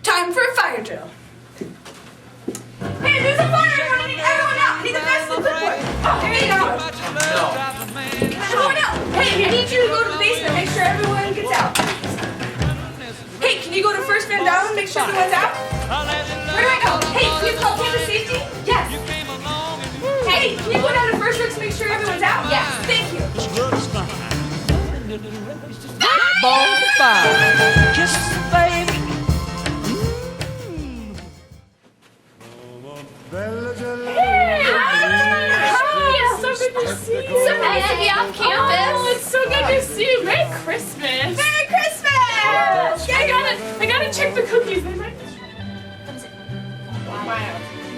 Time for a fire drill. Hey, there's a fire! Everyone, everyone out! I need the best and the good one. Oh, there you go. Everyone out. Hey, I need you to go to the basement. Make sure everyone gets out. Hey, can you go to First Van Down and make sure everyone's out? Where do I go? Hey, can you call campus safety? Yes. Hey, can you go down to First Works and make sure everyone's out? Yes. Thank you. Bonfire. Kiss baby. Hey! Hi! It's so good to see you. So nice to be off campus. Oh, it's so good to see you. Merry Christmas. Merry Christmas! I gotta check the cookies. They might be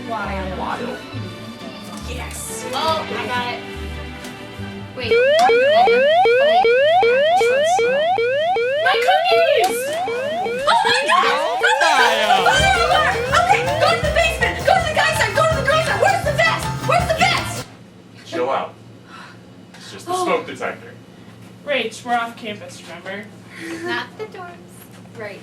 Wild. Yes. Oh, I got it. Wait. my cookies. Oh my God! Okay, go to the basement. Go to the guy's side. Go to the girl's side. Where's the vest? Where's the vest? Chill out. It's just a smoke detector. Rach, we're off campus, remember? Not the dorms. Right.